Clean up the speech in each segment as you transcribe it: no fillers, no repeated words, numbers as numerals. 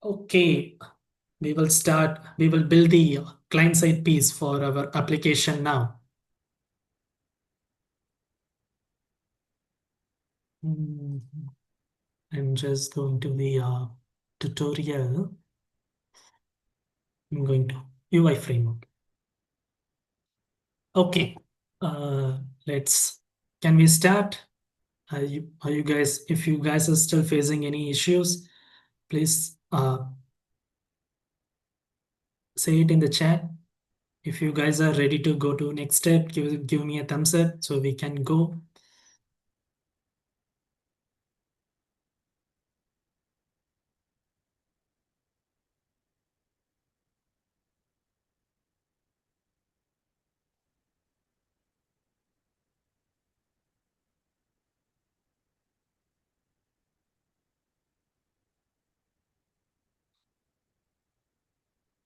Okay, we will start. We will build the client-side piece for our application now. Mm, I'm just going to the tutorial. I'm going to UI framework. Okay, uh, let's. Can we start? Are you guys? If you guys are still facing any issues, please say it in the chat. If you guys are ready to go to next step, give me a thumbs up so we can go.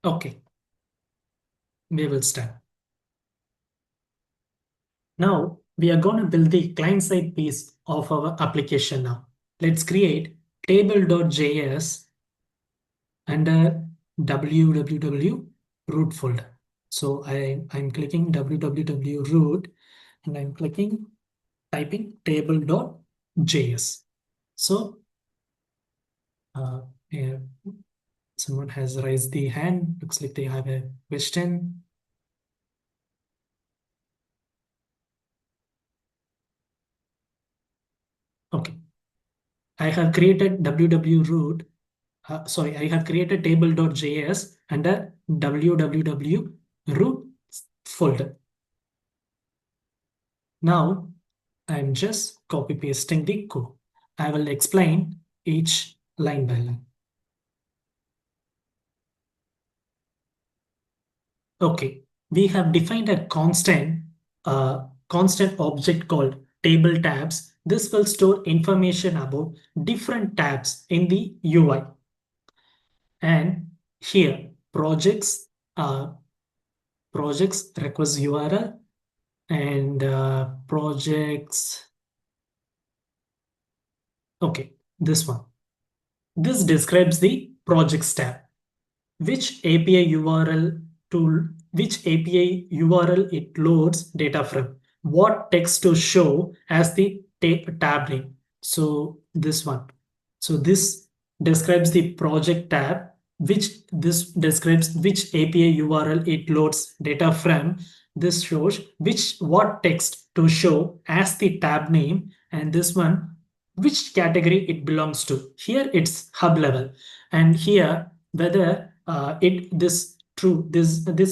Okay, we will start. Now we are going to build the client-side piece of our application now. Let's create table.js under www root folder. So I'm clicking www root and I'm typing table.js. So yeah, someone has raised the hand. Looks like they have a question. Okay. I have created www root. I have created table.js under www root folder. Now I'm just copy pasting the code. I will explain each line by line. Okay, we have defined a constant object called table tabs. This will store information about different tabs in the UI. And here uh, projects request URL and projects. Okay, this one. This describes the projects tab. Which API URL tool, which API URL it loads data from, what text to show as the tab name. So this one. So this describes the project tab, which this describes which API URL it loads data from. This shows what text to show as the tab name, and this one which category it belongs to. Here it's hub level, and here whether this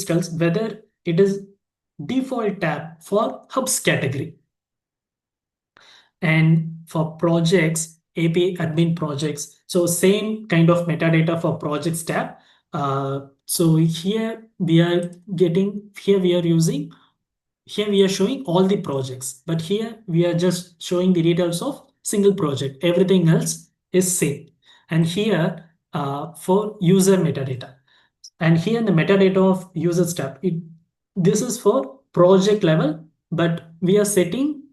tells whether it is default tab for hubs category. And for projects, API admin projects, so same kind of metadata for projects tab. So here we are using, here we are showing all the projects, but here we are just showing the details of single project. Everything else is same. And here for user metadata, and here in the metadata of users tab, this is for project level, but we are setting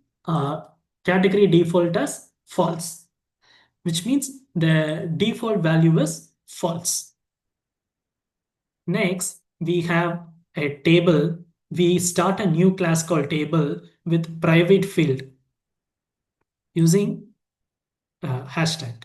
category default as false, which means the default value is false. Next, we have a table. We start a new class called table with private field using hashtag.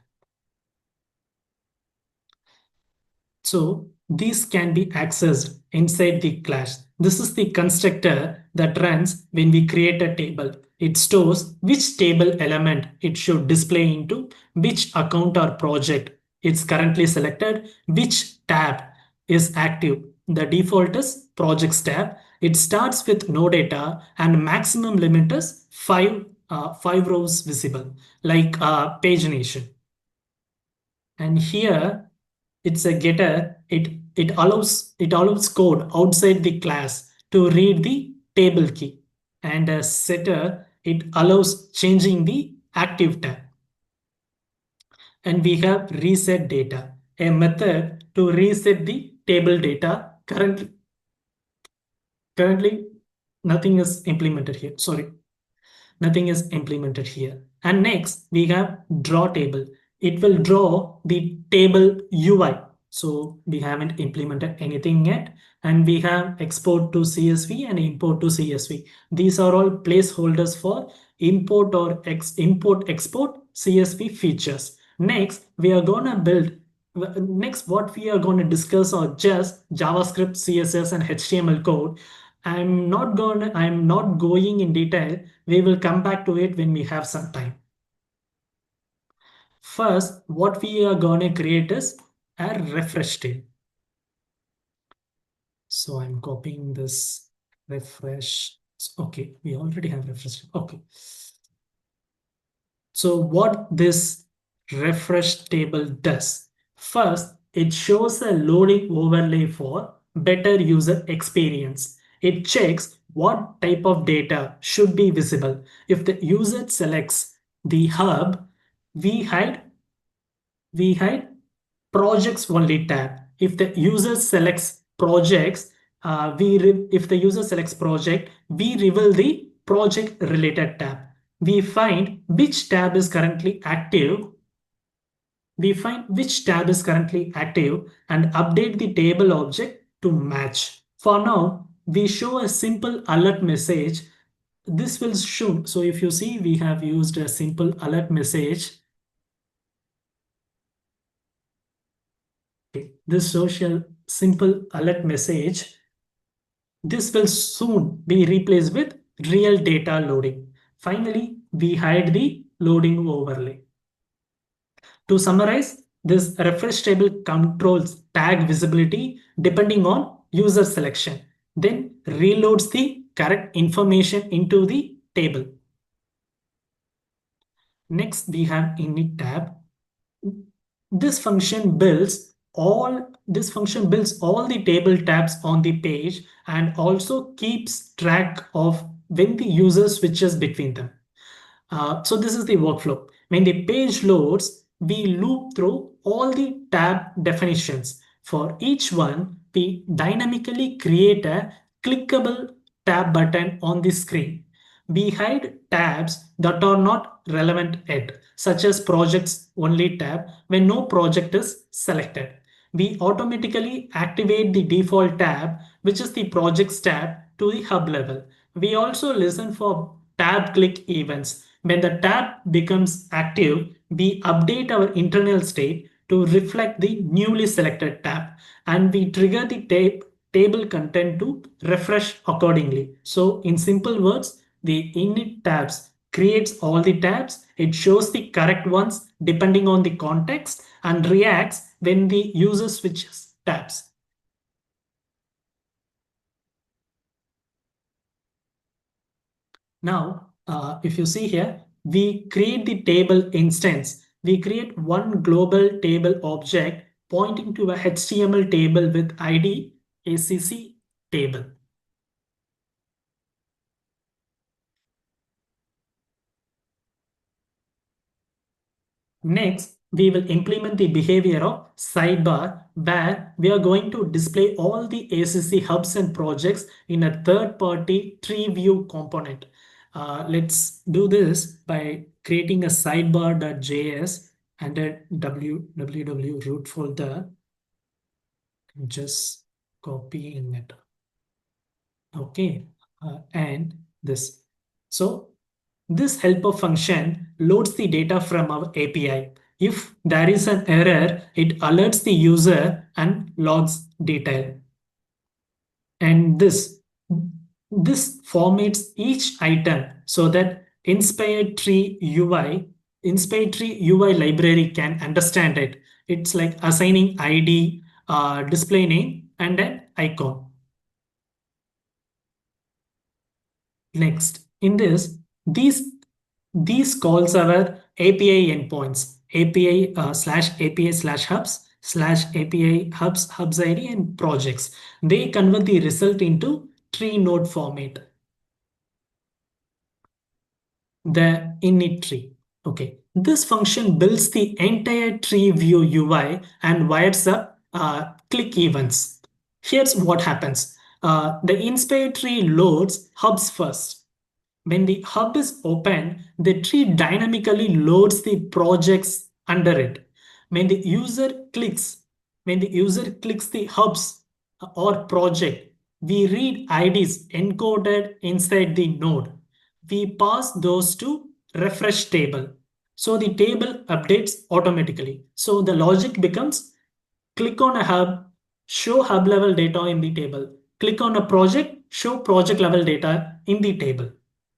So these can be accessed inside the class. This is the constructor that runs when we create a table. It stores which table element it should display into, which account or project it's currently selected, which tab is active. The default is projects tab. It starts with no data and maximum limit is five rows visible, like pagination. And here it's a getter. It allows code outside the class to read the table key, and a setter, it allows changing the active tab. And we have reset data, a method to reset the table data. Currently nothing is implemented here. Sorry, nothing is implemented here. And next we have draw table. It will draw the table UI. So we haven't implemented anything yet. And we have export to CSV and import to CSV. These are all placeholders for import or import export CSV features. Next, we are going to build next what we are going to discuss are just JavaScript, CSS and HTML code. I'm not going in detail. We will come back to it when we have some time. First, what we are going to create is a refresh table. So I'm copying this refresh. Okay, we already have refresh. Okay. So what this refresh table does, first, it shows a loading overlay for better user experience. It checks what type of data should be visible. If the user selects the hub, we hide we hide projects only tab. If the user selects projects, if the user selects project, we reveal the project related tab. We find which tab is currently active. We find which tab is currently active and update the table object to match. For now, we show a simple alert message. This will show. So if you see, we have used a simple alert message. This social simple alert message, this will soon be replaced with real data loading. Finally, we hide the loading overlay. To summarize, this refresh table controls tag visibility depending on user selection, then reloads the correct information into the table. Next, we have init tab. This function builds all the table tabs on the page and also keeps track of when the user switches between them. So this is the workflow. When the page loads, we loop through all the tab definitions. For each one, we dynamically create a clickable tab button on the screen. We hide tabs that are not relevant yet, such as projects only tab when no project is selected. We automatically activate the default tab, which is the projects tab, to the hub level. We also listen for tab click events. When the tab becomes active, we update our internal state to reflect the newly selected tab, and we trigger the table content to refresh accordingly. So in simple words, the init tabs creates all the tabs. It shows the correct ones depending on the context and reacts when the user switches tabs. Now, if you see here, we create the table instance. We create one global table object pointing to a HTML table with ID ACC table. Next, we will implement the behavior of sidebar, where we are going to display all the ACC hubs and projects in a third-party tree view component. Let's do this by creating a sidebar.js and a www root folder. Just copy in it. Okay, and this. So this helper function loads the data from our API. If there is an error, it alerts the user and logs detail. And this formats each item so that Inspired Tree UI library can understand it. It's like assigning ID, display name, and an icon. Next, in this, these calls our API endpoints, API /API /hubs /API hubs ID and projects. They convert the result into tree node format. The init tree. Okay, this function builds the entire tree view UI and wires up click events. Here's what happens. The inspired tree loads hubs first. When the hub is open, the tree dynamically loads the projects under it. When the user clicks, when the user clicks the hubs or project, we read IDs encoded inside the node. We pass those to refresh table. So the table updates automatically. So the logic becomes click on a hub, show hub level data in the table. Click on a project, show project level data in the table.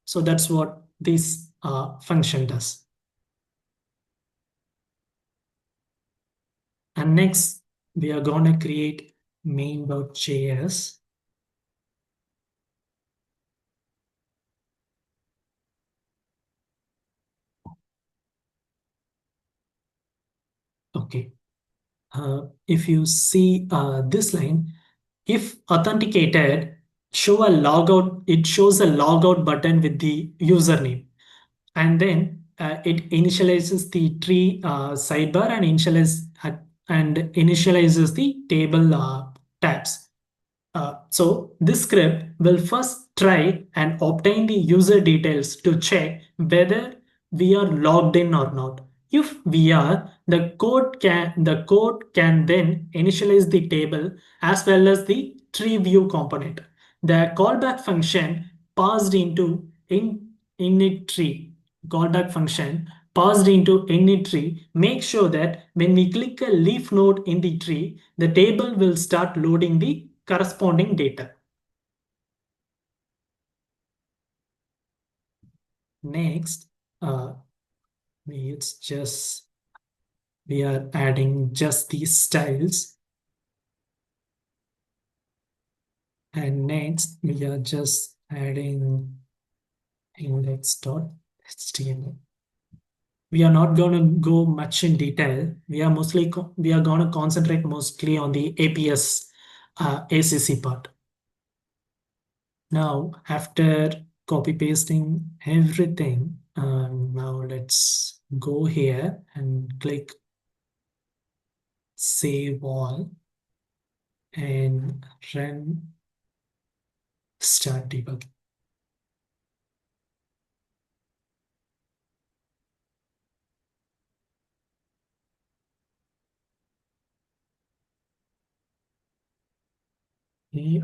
So that's what this function does. And next, we are going to create main.js. Okay. If you see this line, if authenticated, show a logout. It shows a logout button with the username, and then it initializes the tree sidebar and initializes the table tabs. So this script will first try and obtain the user details to check whether we are logged in or not. If we are, the code can then initialize the table as well as the tree view component. The callback function passed into init tree. Callback function passed into init tree. Make sure that when we click a leaf node in the tree, the table will start loading the corresponding data. Next, it's just we are adding just these styles, and next we are just adding index.html. We are not going to go much in detail. We are going to concentrate mostly on the APS ACC part. Now, after copy pasting everything, now let's go here and click save all and run start debug. Okay,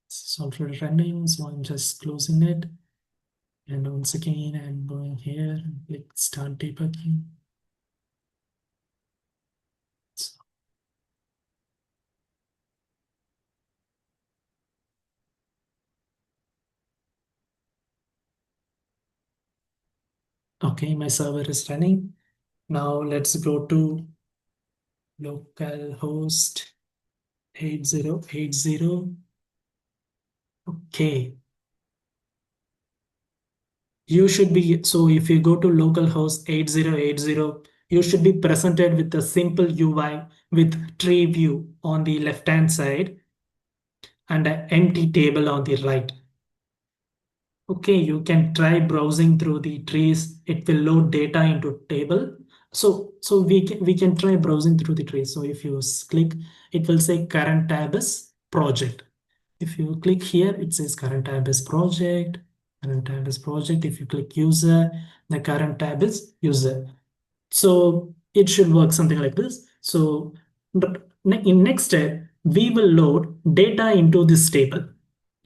it's already running, so I'm just closing it. And once again, I'm going here and click start debugging. So, okay, my server is running. Now let's go to localhost 8080. Okay, you should be, so if you go to localhost 8080, you should be presented with a simple UI with tree view on the left hand side and an empty table on the right. Okay, you can try browsing through the trees. It will load data into table. So we can try browsing through the trees. So if you click, it will say current tab is project. If you click here, it says current tab is project. Current tab is project. If you click user, the current tab is user. So it should work something like this. So in next step, we will load data into this table.